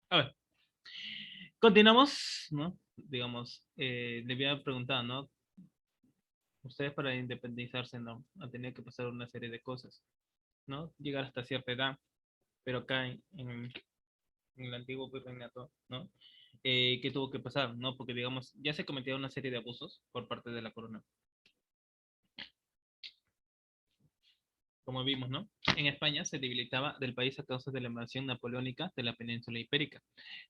A ver, continuamos, ¿no? Digamos, le había preguntado, ¿no? Ustedes para independizarse, ¿no? Han tenido que pasar una serie de cosas, ¿no? Llegar hasta cierta edad, pero acá en el antiguo virreinato, ¿no? ¿Qué tuvo que pasar, no? Porque, digamos, ya se cometieron una serie de abusos por parte de la corona, como vimos, ¿no? En España se debilitaba del país a causa de la invasión napoleónica de la península ibérica,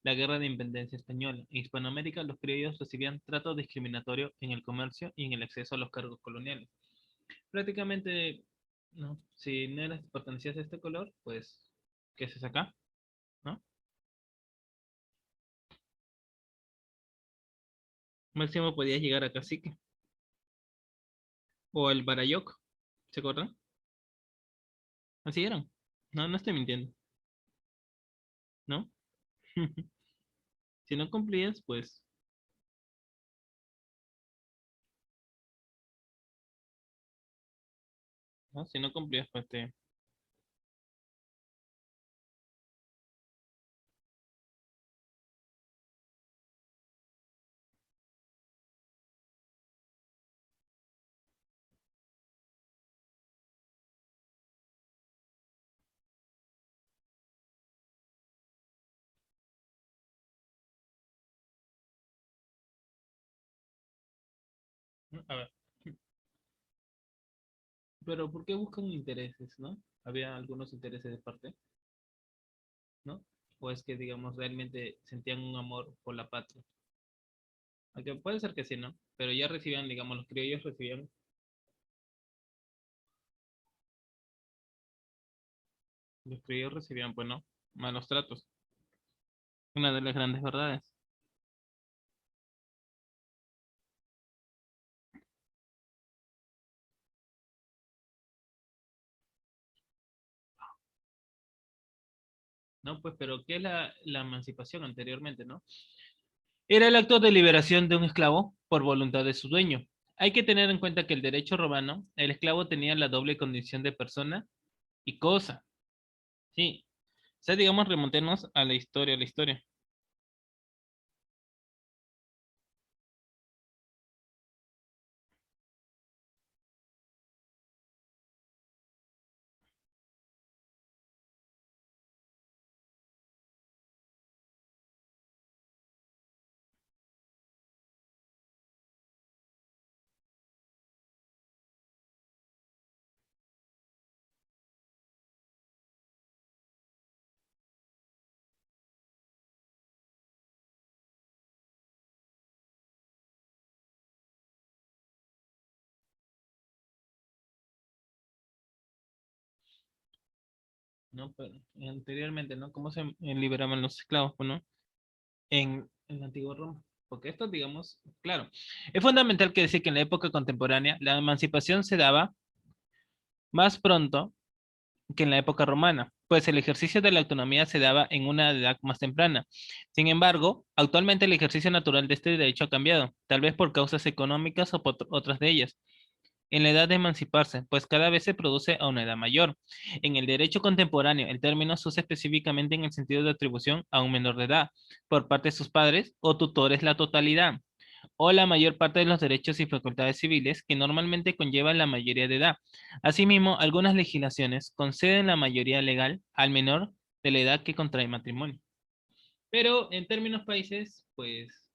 la guerra de independencia española. En Hispanoamérica, los criollos recibían trato discriminatorio en el comercio y en el acceso a los cargos coloniales. Prácticamente, ¿no? Si no eras, pertenecías a este color, pues, ¿qué haces acá? ¿No? Máximo podías llegar a cacique o el barayoc, ¿se acuerdan? Así eran. No, no estoy mintiendo, ¿no? Si no cumplías, pues, ¿no? Si no cumplías, pues te... ¿no? A ver, pero ¿por qué buscan intereses, no? Había algunos intereses de parte, ¿no? O es que, digamos, realmente sentían un amor por la patria. Aunque puede ser que sí, ¿no? Pero ya recibían, digamos, los criollos recibían, los criollos recibían, pues, ¿no? Malos tratos. Una de las grandes verdades. ¿No? Pues, pero ¿qué es la emancipación anteriormente, no? Era el acto de liberación de un esclavo por voluntad de su dueño. Hay que tener en cuenta que el derecho romano, el esclavo tenía la doble condición de persona y cosa. Sí. O sea, digamos, remontémonos a la historia. ¿No? Pero anteriormente, ¿no? ¿Cómo se liberaban los esclavos, pues, ¿no? En la antigua Roma. Porque esto, digamos, claro, es fundamental que decir que en la época contemporánea la emancipación se daba más pronto que en la época romana, pues el ejercicio de la autonomía se daba en una edad más temprana. Sin embargo, actualmente el ejercicio natural de este derecho ha cambiado, tal vez por causas económicas o por otras de ellas. En la edad de emanciparse, pues cada vez se produce a una edad mayor. En el derecho contemporáneo, el término se usa específicamente en el sentido de atribución a un menor de edad por parte de sus padres o tutores la totalidad o la mayor parte de los derechos y facultades civiles que normalmente conllevan la mayoría de edad. Asimismo, algunas legislaciones conceden la mayoría legal al menor de la edad que contrae matrimonio. Pero en términos países, pues,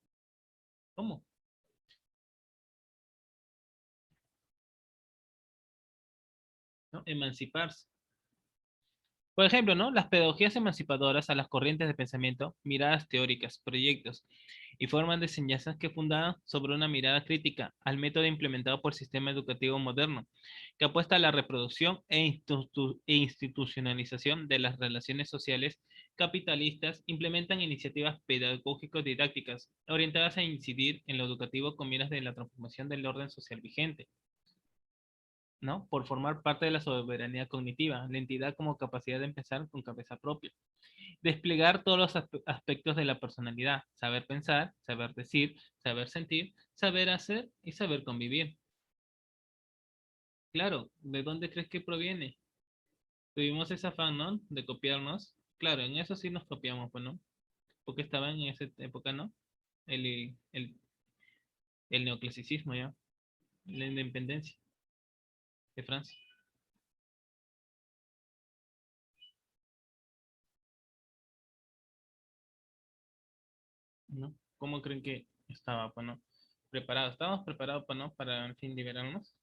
¿cómo? ¿No? Emanciparse. Por ejemplo, ¿no? Las pedagogías emancipadoras a las corrientes de pensamiento, miradas teóricas, proyectos y formas de enseñanza que fundaban sobre una mirada crítica al método implementado por el sistema educativo moderno, que apuesta a la reproducción e institucionalización de las relaciones sociales capitalistas, implementan iniciativas pedagógico-didácticas orientadas a incidir en lo educativo con miras de la transformación del orden social vigente, ¿no? Por formar parte de la soberanía cognitiva, la entidad como capacidad de empezar con cabeza propia. Desplegar todos los aspectos de la personalidad, saber pensar, saber decir, saber sentir, saber hacer y saber convivir. Claro, ¿de dónde crees que proviene? Tuvimos ese afán, ¿no? De copiarnos. Claro, en eso sí nos copiamos, pues, ¿no? porque estaba en esa época, ¿no? El, el, el neoclasicismo ya, la independencia de Francia, ¿no? ¿Cómo creen que estaba, pues, no? Preparado, estábamos preparados, pues, ¿no? Para, en fin, liberarnos.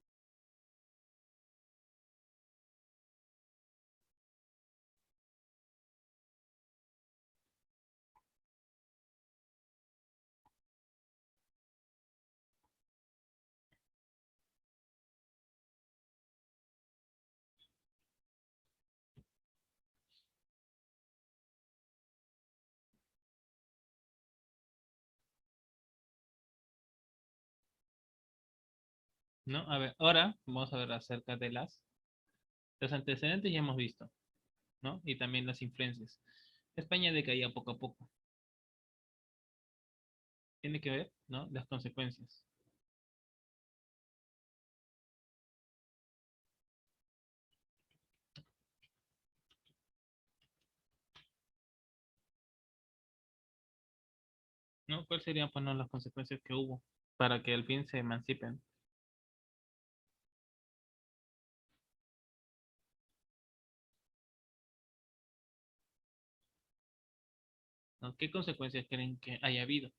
¿No? A ver, ahora vamos a ver acerca de los antecedentes ya hemos visto, ¿no? Y también las influencias. España decaía poco a poco. Tiene que ver, ¿no? Las consecuencias. ¿No? ¿Cuáles serían, pues, no, las consecuencias que hubo para que al fin se emancipen? ¿No? ¿Qué consecuencias creen que haya habido?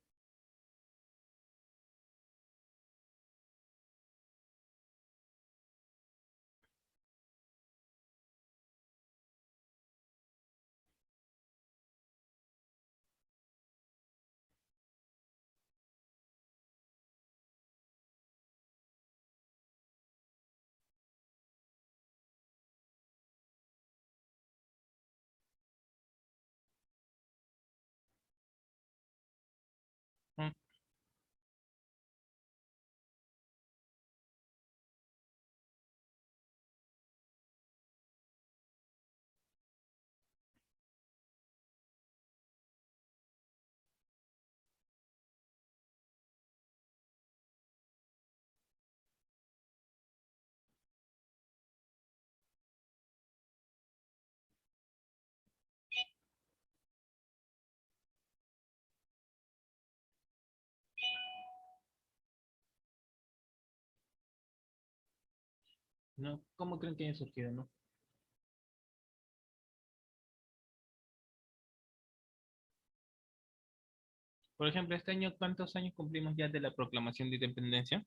¿No? ¿No? ¿Cómo creen que haya surgido, no? Por ejemplo, este año, ¿cuántos años cumplimos ya de la proclamación de independencia?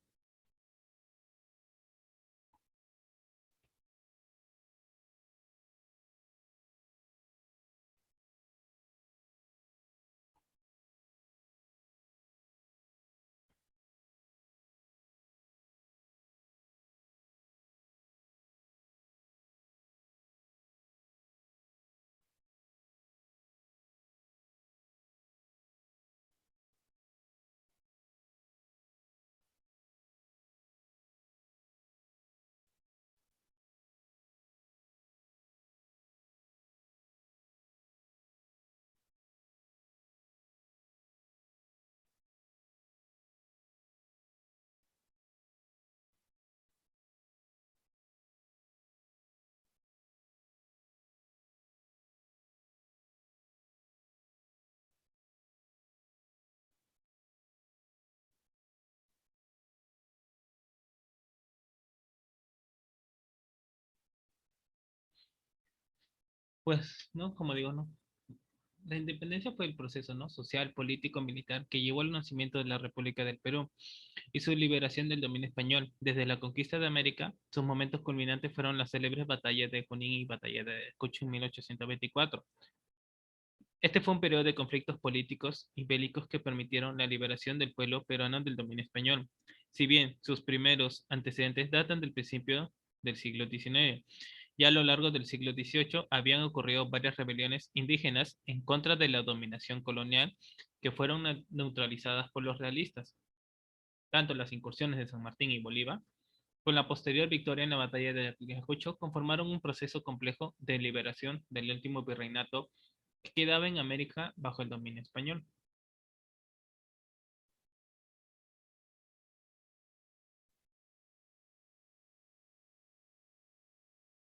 Pues, ¿no? Como digo, ¿no? La independencia fue el proceso, ¿no? Social, político, militar que llevó al nacimiento de la República del Perú y su liberación del dominio español. Desde la conquista de América, sus momentos culminantes fueron las célebres batallas de Junín y batalla de Ayacucho en 1824. Este fue un periodo de conflictos políticos y bélicos que permitieron la liberación del pueblo peruano del dominio español. Si bien sus primeros antecedentes datan del principio del siglo XIX, ya a lo largo del siglo XVIII habían ocurrido varias rebeliones indígenas en contra de la dominación colonial que fueron neutralizadas por los realistas. Tanto las incursiones de San Martín y Bolívar, con la posterior victoria en la batalla de Ayacucho, conformaron un proceso complejo de liberación del último virreinato que quedaba en América bajo el dominio español.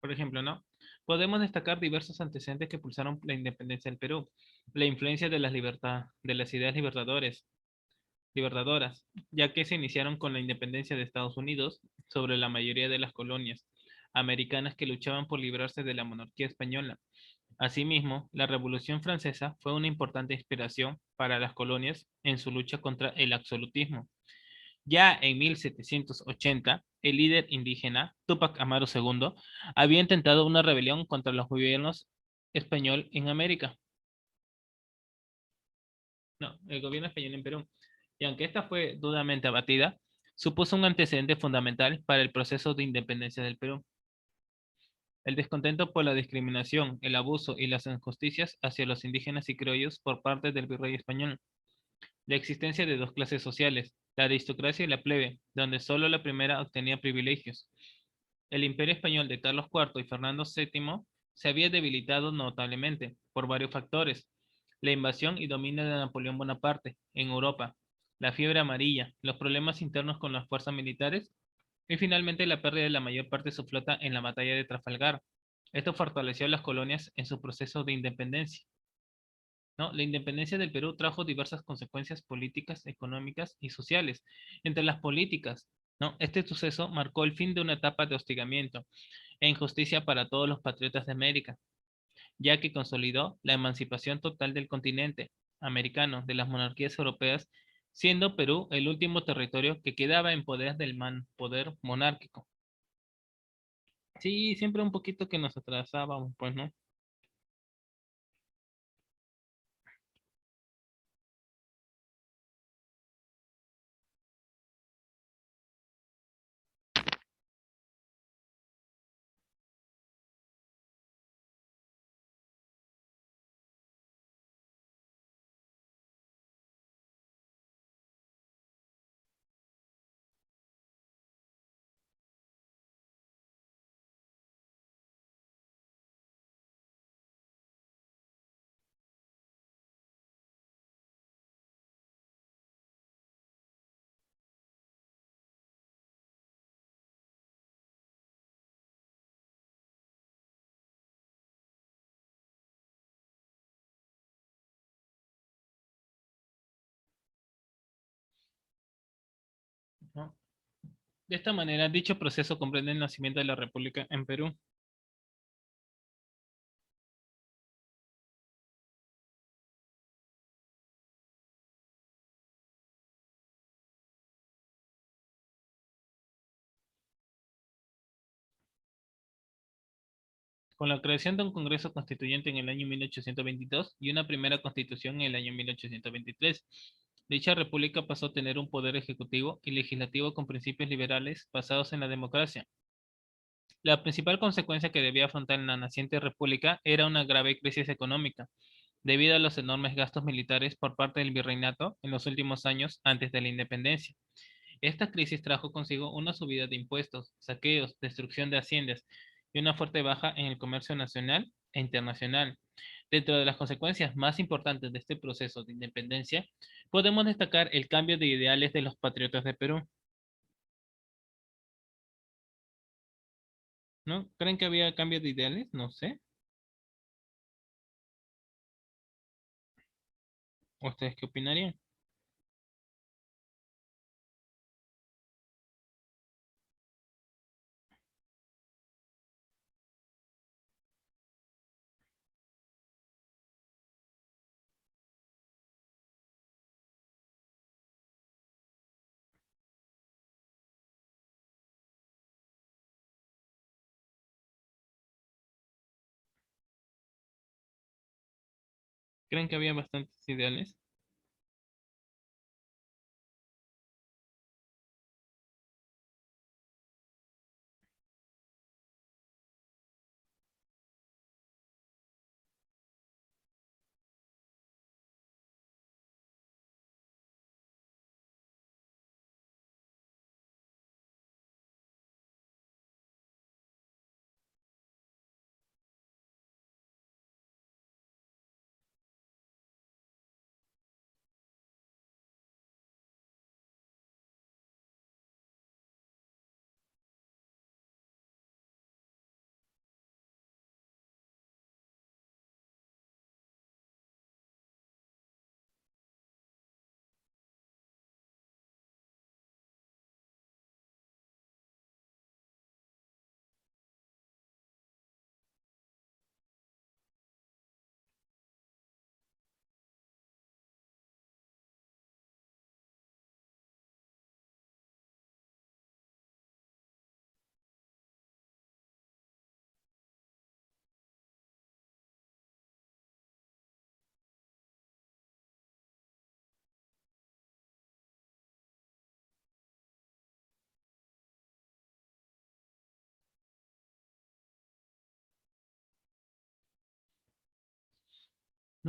Por ejemplo, ¿no? Podemos destacar diversos antecedentes que impulsaron la independencia del Perú. La influencia de de las ideas libertadoras, ya que se iniciaron con la independencia de Estados Unidos sobre la mayoría de las colonias americanas que luchaban por librarse de la monarquía española. Asimismo, la Revolución Francesa fue una importante inspiración para las colonias en su lucha contra el absolutismo. Ya en 1780, el líder indígena Túpac Amaru II había intentado una rebelión contra los gobiernos español en América. No, el gobierno español en Perú. Y aunque esta fue duramente abatida, supuso un antecedente fundamental para el proceso de independencia del Perú. El descontento por la discriminación, el abuso y las injusticias hacia los indígenas y criollos por parte del virrey español. La existencia de dos clases sociales, la aristocracia y la plebe, donde solo la primera obtenía privilegios. El imperio español de Carlos IV y Fernando VII se había debilitado notablemente por varios factores: la invasión y dominio de Napoleón Bonaparte en Europa, la fiebre amarilla, los problemas internos con las fuerzas militares y finalmente la pérdida de la mayor parte de su flota en la batalla de Trafalgar. Esto fortaleció a las colonias en su proceso de independencia, ¿no? La independencia del Perú trajo diversas consecuencias políticas, económicas y sociales. Entre las políticas, ¿no? Este suceso marcó el fin de una etapa de hostigamiento e injusticia para todos los patriotas de América, ya que consolidó la emancipación total del continente americano de las monarquías europeas, siendo Perú el último territorio que quedaba en poder del poder monárquico. Sí, siempre un poquito que nos atrasábamos, pues, ¿no? ¿No? De esta manera, dicho proceso comprende el nacimiento de la República en Perú. Con la creación de un Congreso Constituyente en el año 1822 y una primera Constitución en el año 1823. Dicha república pasó a tener un poder ejecutivo y legislativo con principios liberales basados en la democracia. La principal consecuencia que debía afrontar la naciente república era una grave crisis económica, debido a los enormes gastos militares por parte del virreinato en los últimos años antes de la independencia. Esta crisis trajo consigo una subida de impuestos, saqueos, destrucción de haciendas y una fuerte baja en el comercio nacional e internacional. Dentro de las consecuencias más importantes de este proceso de independencia, podemos destacar el cambio de ideales de los patriotas de Perú, ¿no? ¿Creen que había cambio de ideales? No sé. ¿Ustedes qué opinarían? ¿Creen que había bastantes ideales?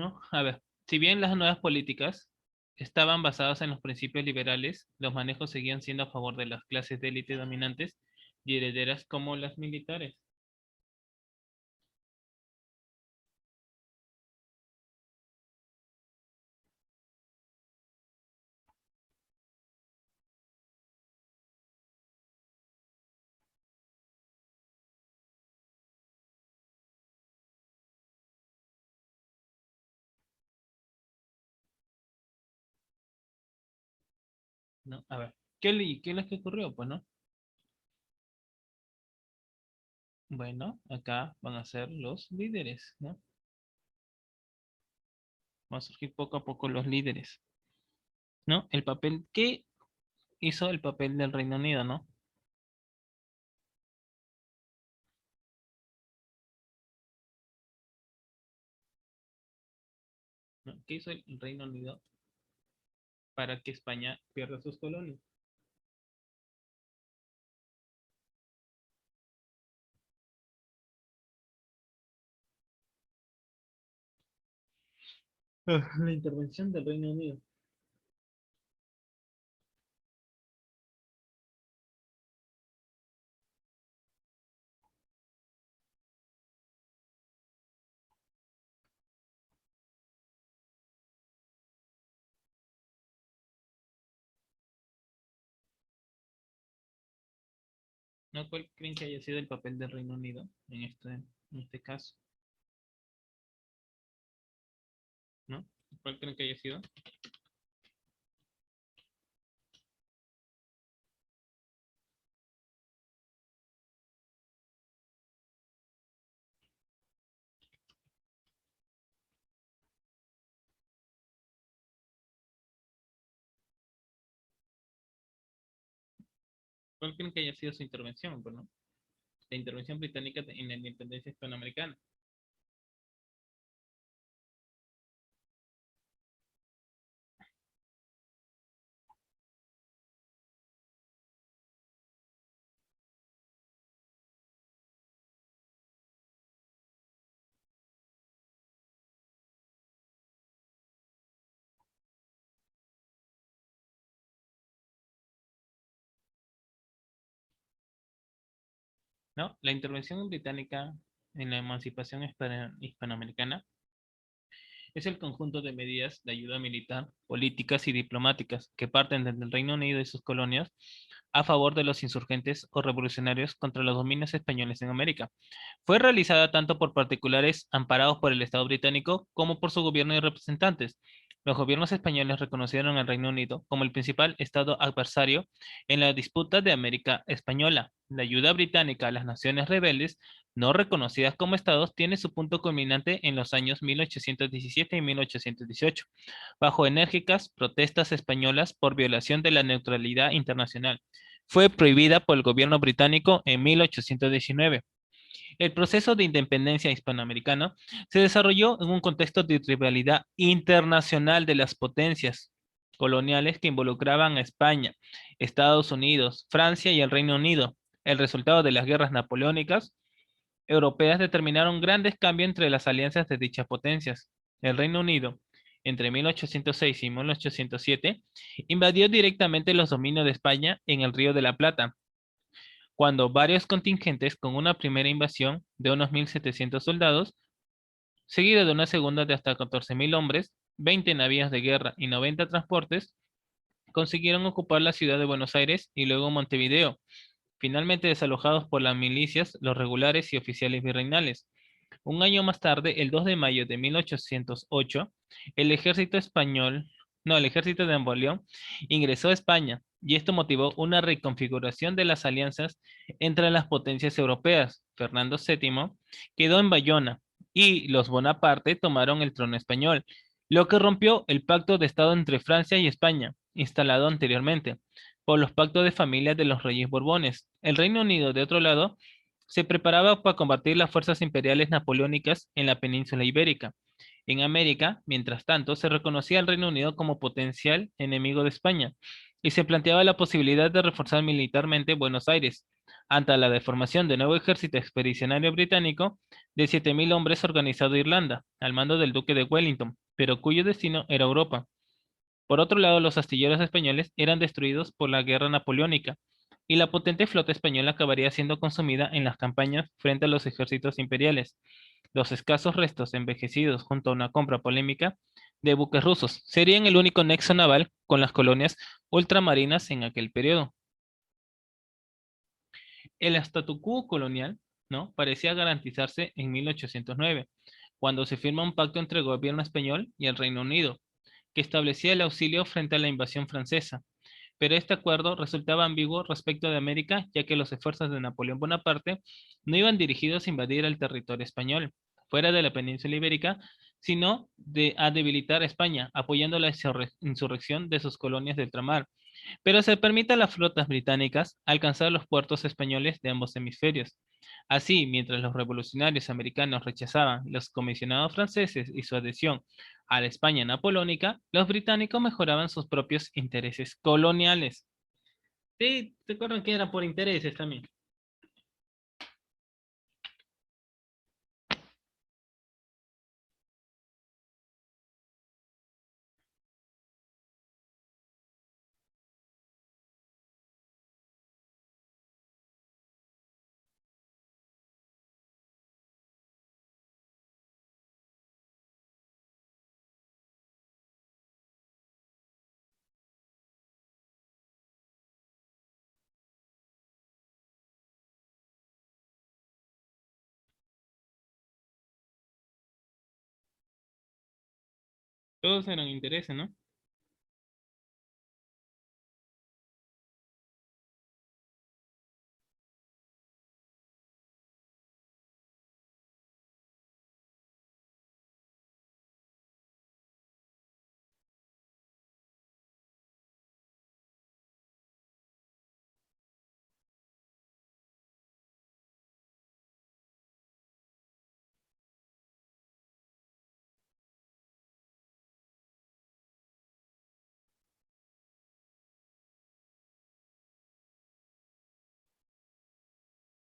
¿no? A ver, si bien las nuevas políticas estaban basadas en los principios liberales, los manejos seguían siendo a favor de las clases de élite dominantes y herederas como las militares. ¿No? A ver, ¿qué es lo que ocurrió? Pues, ¿no? Bueno, acá van a ser los líderes, ¿no? Van a surgir poco a poco los líderes, ¿no? El papel, ¿qué hizo el papel del Reino Unido, ¿no? ¿No? ¿Qué hizo el Reino Unido para que España pierda sus colonias? La intervención del Reino Unido. ¿No? ¿Cuál creen que haya sido el papel del Reino Unido en este caso? ¿No? ¿Cuál creen que haya sido? ¿Cuál creen que haya sido su intervención? Bueno, la intervención británica en la independencia hispanoamericana. ¿No? La intervención británica en la emancipación hispanoamericana es el conjunto de medidas de ayuda militar, políticas y diplomáticas que parten desde el Reino Unido y sus colonias a favor de los insurgentes o revolucionarios contra los dominios españoles en América. Fue realizada tanto por particulares amparados por el Estado británico como por su gobierno y representantes. Los gobiernos españoles reconocieron al Reino Unido como el principal estado adversario en la disputa de América Española. La ayuda británica a las naciones rebeldes no reconocidas como estados tiene su punto culminante en los años 1817 y 1818, bajo enérgicas protestas españolas por violación de la neutralidad internacional. Fue prohibida por el gobierno británico en 1819. El proceso de independencia hispanoamericano se desarrolló en un contexto de rivalidad internacional de las potencias coloniales que involucraban a España, Estados Unidos, Francia y el Reino Unido. El resultado de las guerras napoleónicas europeas determinaron grandes cambios entre las alianzas de dichas potencias. El Reino Unido, entre 1806 y 1807, invadió directamente los dominios de España en el Río de la Plata, cuando varios contingentes con una primera invasión de unos 1.700 soldados, seguida de una segunda de hasta 14.000 hombres, 20 navíos de guerra y 90 transportes, consiguieron ocupar la ciudad de Buenos Aires y luego Montevideo, finalmente desalojados por las milicias, los regulares y oficiales virreinales. Un año más tarde, el 2 de mayo de 1808, el ejército español, no, el ejército de Napoleón ingresó a España y esto motivó una reconfiguración de las alianzas entre las potencias europeas. Fernando VII quedó en Bayona y los Bonaparte tomaron el trono español, lo que rompió el pacto de Estado entre Francia y España, instalado anteriormente por los pactos de familia de los reyes Borbones. El Reino Unido, de otro lado, se preparaba para combatir las fuerzas imperiales napoleónicas en la península ibérica. En América, mientras tanto, se reconocía al Reino Unido como potencial enemigo de España y se planteaba la posibilidad de reforzar militarmente Buenos Aires, ante la deformación del nuevo ejército expedicionario británico de 7.000 hombres organizado en Irlanda, al mando del duque de Wellington, pero cuyo destino era Europa. Por otro lado, los astilleros españoles eran destruidos por la guerra napoleónica, y la potente flota española acabaría siendo consumida en las campañas frente a los ejércitos imperiales. Los escasos restos envejecidos junto a una compra polémica de buques rusos serían el único nexo naval con las colonias ultramarinas en aquel periodo. El statu quo colonial, ¿no?, parecía garantizarse en 1809, cuando se firma un pacto entre el gobierno español y el Reino Unido, que establecía el auxilio frente a la invasión francesa. Pero este acuerdo resultaba ambiguo respecto de América, ya que los esfuerzos de Napoleón Bonaparte no iban dirigidos a invadir el territorio español, fuera de la península ibérica, sino a debilitar a España, apoyando la insurrección de sus colonias de ultramar. Pero se permite a las flotas británicas alcanzar los puertos españoles de ambos hemisferios. Así, mientras los revolucionarios americanos rechazaban los comisionados franceses y su adhesión a la España napoleónica, los británicos mejoraban sus propios intereses coloniales. Sí, recuerdan que era por intereses también. Todos eran intereses, ¿no?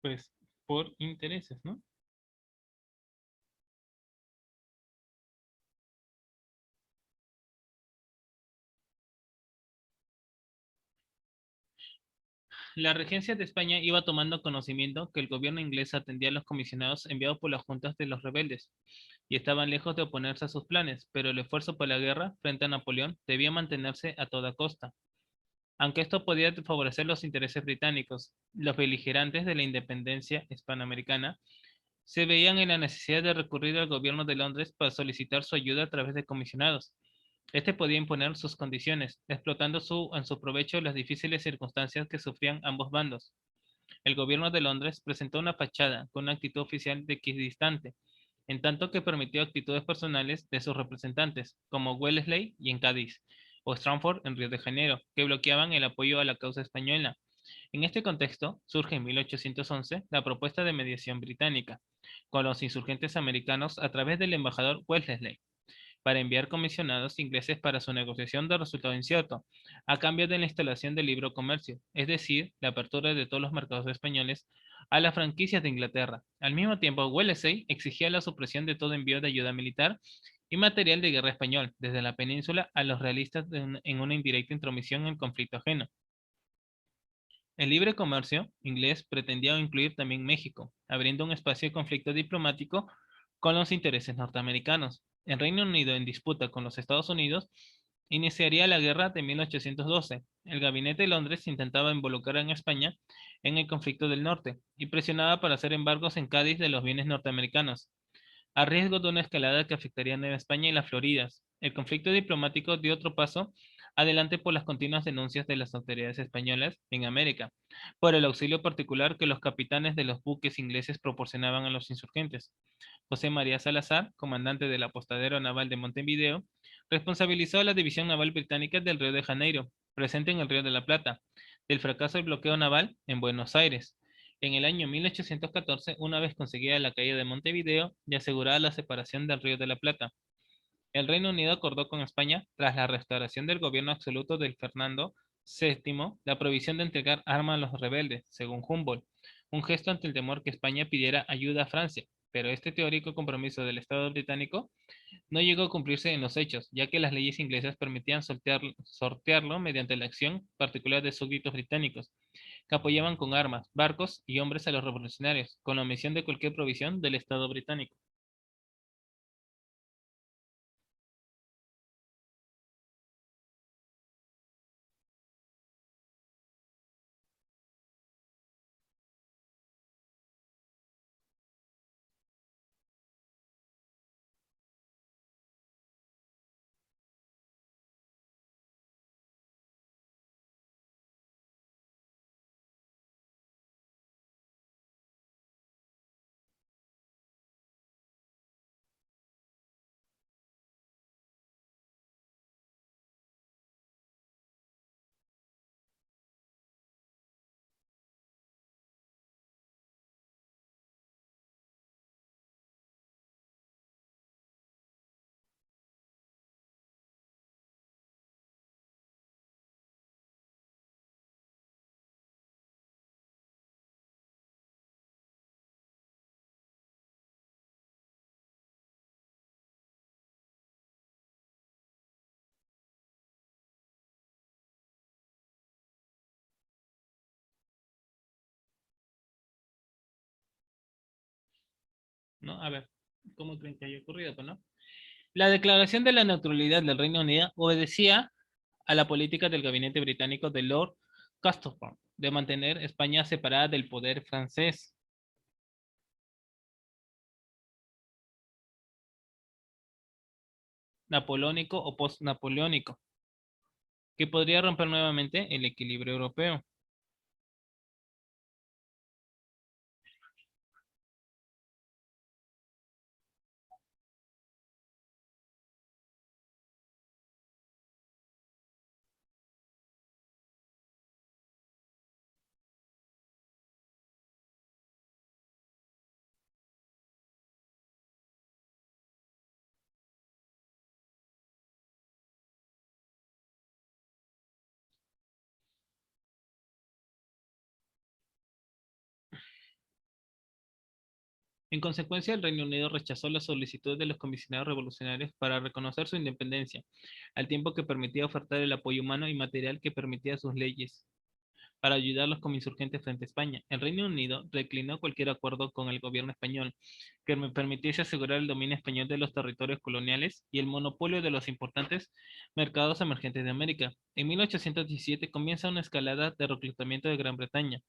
Pues por intereses, ¿no? La regencia de España iba tomando conocimiento que el gobierno inglés atendía a los comisionados enviados por las juntas de los rebeldes y estaban lejos de oponerse a sus planes, pero el esfuerzo por la guerra frente a Napoleón debía mantenerse a toda costa. Aunque esto podía favorecer los intereses británicos, los beligerantes de la independencia hispanoamericana se veían en la necesidad de recurrir al gobierno de Londres para solicitar su ayuda a través de comisionados. Este podía imponer sus condiciones, explotando en su provecho las difíciles circunstancias que sufrían ambos bandos. El gobierno de Londres presentó una fachada con una actitud oficial de equidistante, en tanto que permitió actitudes personales de sus representantes, como Wellesley y en Cádiz, o Stratford en Río de Janeiro, que bloqueaban el apoyo a la causa española. En este contexto, surge en 1811 la propuesta de mediación británica, con los insurgentes americanos a través del embajador Wellesley, para enviar comisionados ingleses para su negociación de resultado incierto, a cambio de la instalación del libre comercio, es decir, la apertura de todos los mercados españoles a las franquicias de Inglaterra. Al mismo tiempo, Wellesley exigía la supresión de todo envío de ayuda militar y material de guerra español desde la península a los realistas en una indirecta intromisión en el conflicto ajeno. El libre comercio inglés pretendía incluir también México, abriendo un espacio de conflicto diplomático con los intereses norteamericanos. El Reino Unido, en disputa con los Estados Unidos, iniciaría la guerra de 1812. El gabinete de Londres intentaba involucrar a España en el conflicto del norte y presionaba para hacer embargos en Cádiz de los bienes norteamericanos, a riesgo de una escalada que afectaría a Nueva España y las Floridas. El conflicto diplomático dio otro paso adelante por las continuas denuncias de las autoridades españolas en América, por el auxilio particular que los capitanes de los buques ingleses proporcionaban a los insurgentes. José María Salazar, comandante del apostadero naval de Montevideo, responsabilizó a la División Naval Británica del Río de Janeiro, presente en el Río de la Plata, del fracaso del bloqueo naval en Buenos Aires. En el año 1814, una vez conseguida la caída de Montevideo y asegurada la separación del Río de la Plata, el Reino Unido acordó con España, tras la restauración del gobierno absoluto del Fernando VII, la prohibición de entregar armas a los rebeldes, según Humboldt, un gesto ante el temor que España pidiera ayuda a Francia, pero este teórico compromiso del Estado británico no llegó a cumplirse en los hechos, ya que las leyes inglesas permitían sortearlo mediante la acción particular de súbditos británicos, que apoyaban con armas, barcos y hombres a los revolucionarios, con la omisión de cualquier provisión del Estado británico. ¿No? A ver, ¿cómo creen que haya ocurrido? Pues, ¿no? La declaración de la neutralidad del Reino Unido obedecía a la política del gabinete británico de Lord Casterton de mantener España separada del poder francés, napoleónico o post-napoleónico, que podría romper nuevamente el equilibrio europeo. En consecuencia, el Reino Unido rechazó la solicitud de los comisionados revolucionarios para reconocer su independencia, al tiempo que permitía ofertar el apoyo humano y material que permitía sus leyes para ayudarlos como insurgentes frente a España. El Reino Unido declinó cualquier acuerdo con el gobierno español que me permitiese asegurar el dominio español de los territorios coloniales y el monopolio de los importantes mercados emergentes de América. En 1817 comienza una escalada de reclutamiento de Gran Bretaña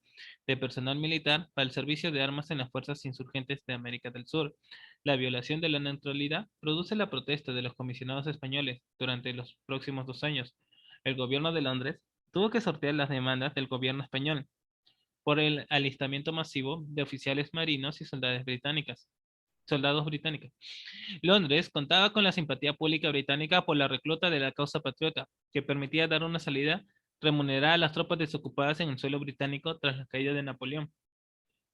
de personal militar para el servicio de armas en las fuerzas insurgentes de América del Sur. La violación de la neutralidad produce la protesta de los comisionados españoles durante los próximos 2 años. El gobierno de Londres tuvo que sortear las demandas del gobierno español por el alistamiento masivo de oficiales marinos y soldados británicos. Londres contaba con la simpatía pública británica por la recluta de la causa patriota, que permitía dar una salida remunerada a las tropas desocupadas en el suelo británico tras la caída de Napoleón.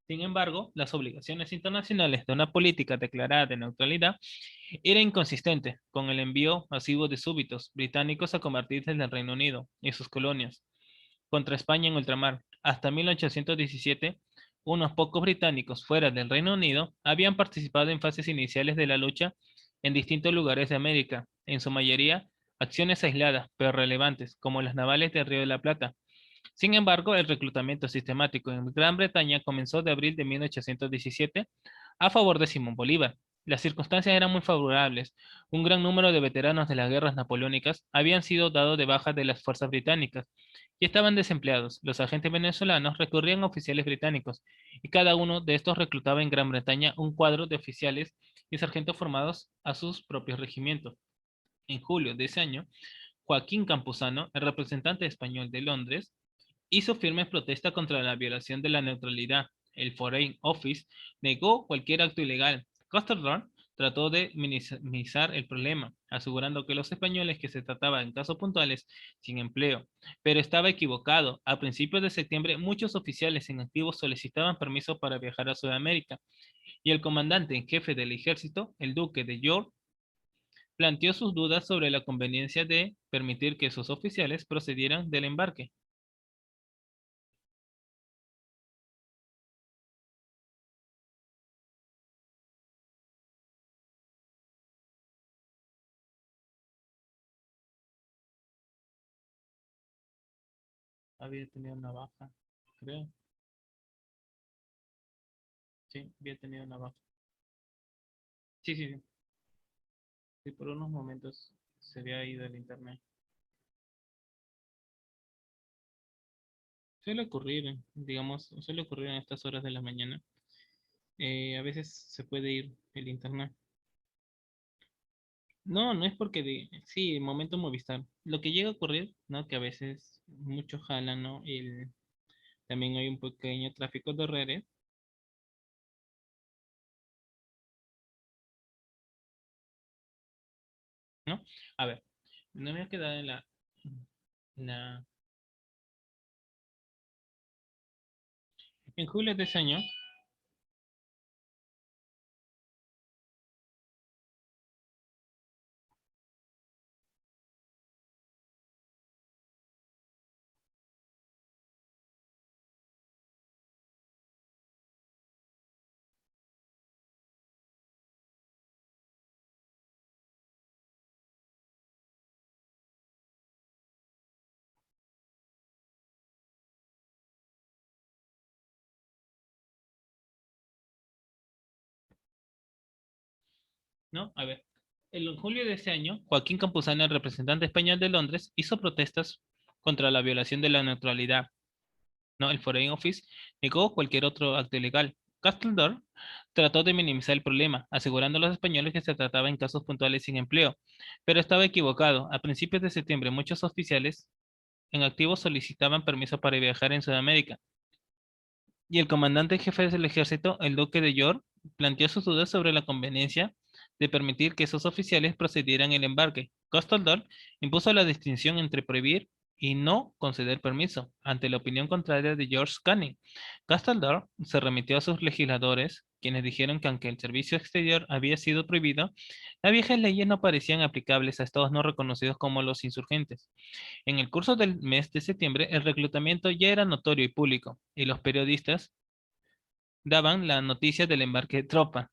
Sin embargo, las obligaciones internacionales de una política declarada de neutralidad era inconsistente con el envío masivo de súbditos británicos a convertirse en el Reino Unido y sus colonias contra España en ultramar. Hasta 1817, unos pocos británicos fuera del Reino Unido habían participado en fases iniciales de la lucha en distintos lugares de América, en su mayoría acciones aisladas pero relevantes, como las navales del Río de la Plata. Sin embargo, el reclutamiento sistemático en Gran Bretaña comenzó de abril de 1817 a favor de Simón Bolívar. Las circunstancias eran muy favorables. Un gran número de veteranos de las guerras napoleónicas habían sido dados de baja de las fuerzas británicas y estaban desempleados. Los agentes venezolanos recurrían a oficiales británicos y cada uno de estos reclutaba en Gran Bretaña un cuadro de oficiales y sargentos formados a sus propios regimientos. En julio de ese año, Joaquín Campuzano, el representante español de Londres, hizo firmes protestas contra la violación de la neutralidad. El Foreign Office negó cualquier acto ilegal. Castleton trató de minimizar el problema, asegurando que los españoles que se trataba en casos puntuales sin empleo, pero estaba equivocado. A principios de septiembre, muchos oficiales en activo solicitaban permiso para viajar a Sudamérica, y el comandante en jefe del ejército, el duque de York, planteó sus dudas sobre la conveniencia de permitir que sus oficiales procedieran del embarque. había tenido una baja, creo. Sí, había tenido una baja. Sí, sí, sí. Sí, por unos momentos se había ido el internet. Suele ocurrir, digamos, suele ocurrir en estas horas de la mañana. A veces se puede ir el internet. No, no es porque sí, momento Movistar. Lo que llega a ocurrir, ¿no? Que a veces muchos jalan, ¿no? También hay un pequeño tráfico de redes, ¿no? A ver, no me voy a quedar en la, en julio de ese año, ¿no? A ver, en julio de ese año, Joaquín Campuzano, el representante español de Londres, hizo protestas contra la violación de la neutralidad, ¿no? El Foreign Office negó cualquier otro acto ilegal. Castledor trató de minimizar el problema, asegurando a los españoles que se trataba en casos puntuales sin empleo, pero estaba equivocado. A principios de septiembre, muchos oficiales en activo solicitaban permiso para viajar en Sudamérica, y el comandante jefe del ejército, el duque de York, planteó sus dudas sobre la conveniencia de permitir que esos oficiales procedieran el embarque. Castleton impuso la distinción entre prohibir y no conceder permiso, ante la opinión contraria de George Canning. Castleton se remitió a sus legisladores, quienes dijeron que aunque el servicio exterior había sido prohibido, las viejas leyes no parecían aplicables a estados no reconocidos como los insurgentes. En el curso del mes de septiembre, el reclutamiento ya era notorio y público, y los periodistas daban la noticia del embarque de tropa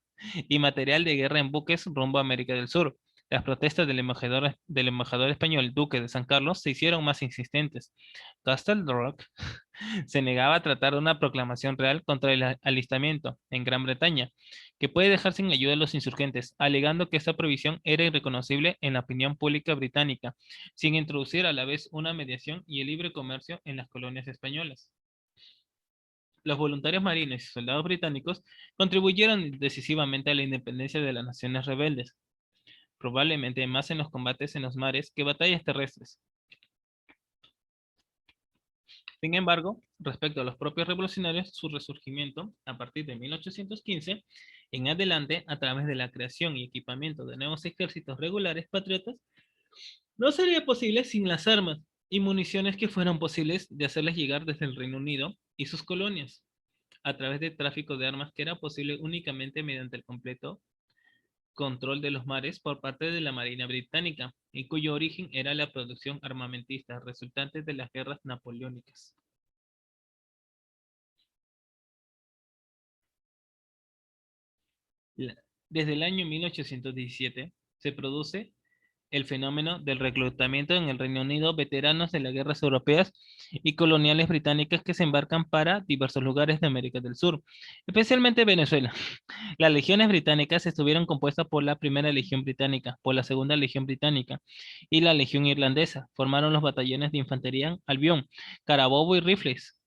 y material de guerra en buques rumbo a América del Sur. Las protestas del embajador español Duque de San Carlos se hicieron más insistentes. Castle Rock se negaba a tratar una proclamación real contra el alistamiento en Gran Bretaña, que puede dejar sin ayuda a los insurgentes, alegando que esta prohibición era irreconocible en la opinión pública británica, sin introducir a la vez una mediación y el libre comercio en las colonias españolas. Los voluntarios marines y soldados británicos contribuyeron decisivamente a la independencia de las naciones rebeldes, probablemente más en los combates en los mares que batallas terrestres. Sin embargo, respecto a los propios revolucionarios, su resurgimiento a partir de 1815 en adelante, a través de la creación y equipamiento de nuevos ejércitos regulares patriotas, no sería posible sin las armas y municiones que fueron posibles de hacerles llegar desde el Reino Unido y sus colonias, a través de tráfico de armas que era posible únicamente mediante el completo control de los mares por parte de la Marina Británica, y cuyo origen era la producción armamentista resultante de las guerras napoleónicas. Desde el año 1817 se produce el fenómeno del reclutamiento en el Reino Unido veteranos de las guerras europeas y coloniales británicas que se embarcan para diversos lugares de América del Sur, especialmente Venezuela. Las legiones británicas estuvieron compuestas por la Primera Legión Británica, por la Segunda Legión Británica y la Legión Irlandesa. Formaron los batallones de infantería Albión, Carabobo y Rifles,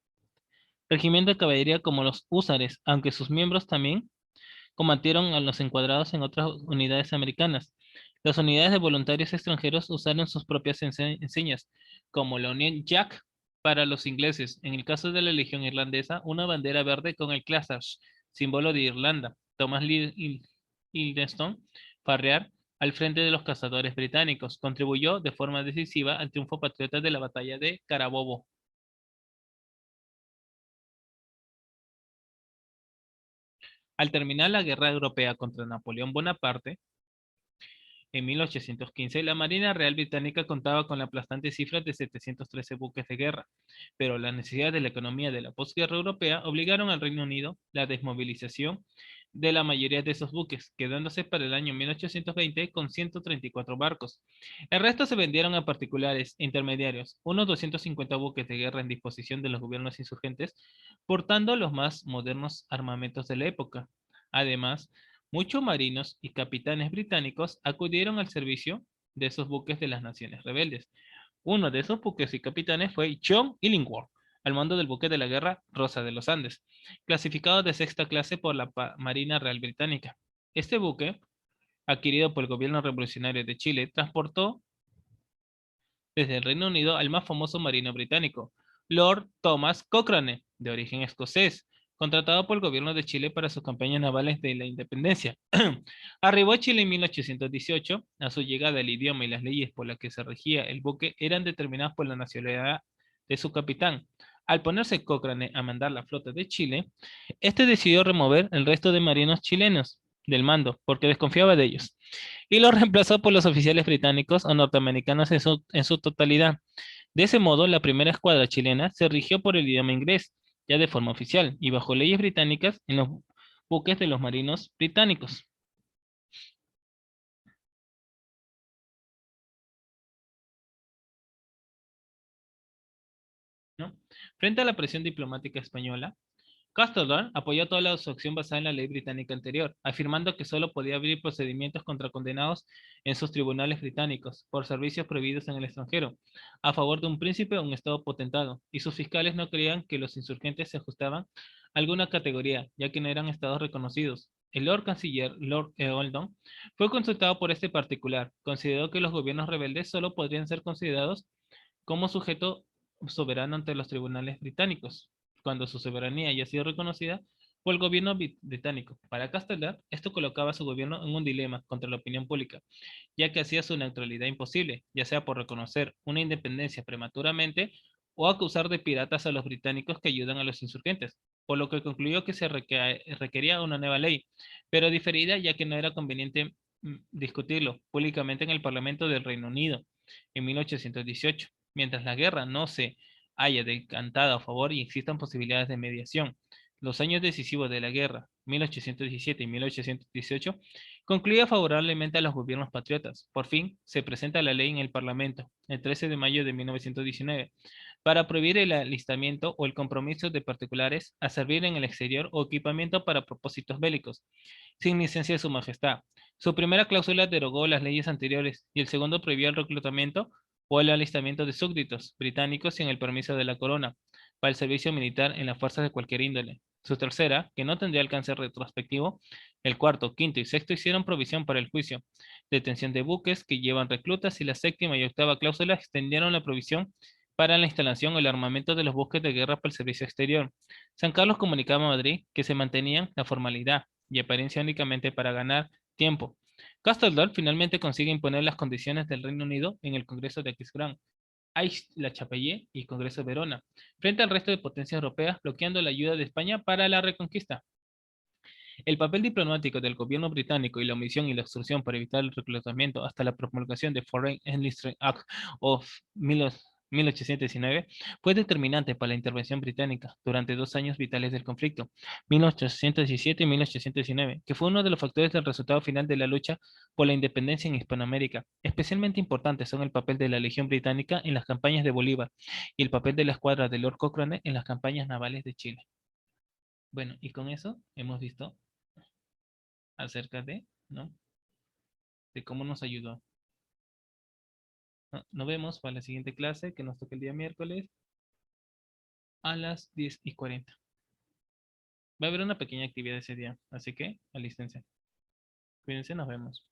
regimientos de caballería como los húsares, aunque sus miembros también combatieron a los encuadrados en otras unidades americanas. Las unidades de voluntarios extranjeros usaron sus propias enseñas, como la Unión Jack para los ingleses. En el caso de la Legión Irlandesa, una bandera verde con el Clash, símbolo de Irlanda. Thomas Livingston Farrear, al frente de los cazadores británicos, contribuyó de forma decisiva al triunfo patriota de la batalla de Carabobo. Al terminar la guerra europea contra Napoleón Bonaparte, en 1815, la Marina Real Británica contaba con la aplastante cifra de 713 buques de guerra, pero las necesidades de la economía de la posguerra europea obligaron al Reino Unido la desmovilización de la mayoría de esos buques, quedándose para el año 1820 con 134 barcos. El resto se vendieron a particulares e intermediarios, unos 250 buques de guerra en disposición de los gobiernos insurgentes, portando los más modernos armamentos de la época. Además, muchos marinos y capitanes británicos acudieron al servicio de esos buques de las naciones rebeldes. Uno de esos buques y capitanes fue John Illingworth, al mando del buque de la guerra Rosa de los Andes, clasificado de sexta clase por la Marina Real Británica. Este buque, adquirido por el gobierno revolucionario de Chile, transportó desde el Reino Unido al más famoso marino británico, Lord Thomas Cochrane, de origen escocés, contratado por el gobierno de Chile para sus campañas navales de la independencia. Arribó a Chile en 1818. A su llegada, el idioma y las leyes por las que se regía el buque eran determinadas por la nacionalidad de su capitán. Al ponerse Cochrane a mandar la flota de Chile, este decidió remover el resto de marinos chilenos del mando porque desconfiaba de ellos y lo reemplazó por los oficiales británicos o norteamericanos en su totalidad. De ese modo, la primera escuadra chilena se rigió por el idioma inglés, ya de forma oficial, y bajo leyes británicas en los buques de los marinos británicos, ¿no? Frente a la presión diplomática española, Castleton apoyó toda la su acción basada en la ley británica anterior, afirmando que solo podía abrir procedimientos contra condenados en sus tribunales británicos por servicios prohibidos en el extranjero, a favor de un príncipe o un estado potentado, y sus fiscales no creían que los insurgentes se ajustaban a alguna categoría, ya que no eran estados reconocidos. El Lord Canciller, Lord Eoldon, fue consultado por este particular. Consideró que los gobiernos rebeldes solo podrían ser considerados como sujeto soberano ante los tribunales británicos, cuando su soberanía haya sido reconocida por el gobierno británico. Para Castelar, esto colocaba a su gobierno en un dilema contra la opinión pública, ya que hacía su neutralidad imposible, ya sea por reconocer una independencia prematuramente o acusar de piratas a los británicos que ayudan a los insurgentes, por lo que concluyó que se requería una nueva ley, pero diferida ya que no era conveniente discutirlo públicamente en el Parlamento del Reino Unido en 1818 mientras la guerra no se haya decantado a favor y existan posibilidades de mediación. Los años decisivos de la guerra, 1817 y 1818, concluía favorablemente a los gobiernos patriotas. Por fin, se presenta la ley en el Parlamento, el 13 de mayo de 1919, para prohibir el alistamiento o el compromiso de particulares a servir en el exterior o equipamiento para propósitos bélicos, sin licencia de su majestad. Su primera cláusula derogó las leyes anteriores y el segundo prohibió el reclutamiento o el alistamiento de súbditos británicos sin el permiso de la corona para el servicio militar en las fuerzas de cualquier índole. Su tercera, que no tendría alcance retrospectivo, el cuarto, quinto y sexto hicieron provisión para el juicio, detención de buques que llevan reclutas y la séptima y octava cláusula extendieron la provisión para la instalación o el armamento de los buques de guerra para el servicio exterior. San Carlos comunicaba a Madrid que se mantenían la formalidad y apariencia únicamente para ganar tiempo. Castleton finalmente consigue imponer las condiciones del Reino Unido en el Congreso de Aquisgrán, Aix-la-Chapelle y Congreso de Verona, frente al resto de potencias europeas, bloqueando la ayuda de España para la reconquista. El papel diplomático del gobierno británico y la omisión y la obstrucción para evitar el reclutamiento hasta la promulgación de Foreign Enlistment Act of 1819 fue determinante para la intervención británica durante 2 años vitales del conflicto, 1817 y 1819, que fue uno de los factores del resultado final de la lucha por la independencia en Hispanoamérica. Especialmente importantes son el papel de la Legión Británica en las campañas de Bolívar y el papel de la escuadra de Lord Cochrane en las campañas navales de Chile. Bueno, y con eso hemos visto acerca de, ¿no? De cómo nos ayudó. Nos vemos para la siguiente clase que nos toca el día miércoles a las 10:40. Va a haber una pequeña actividad ese día, así que alístense. Cuídense, nos vemos.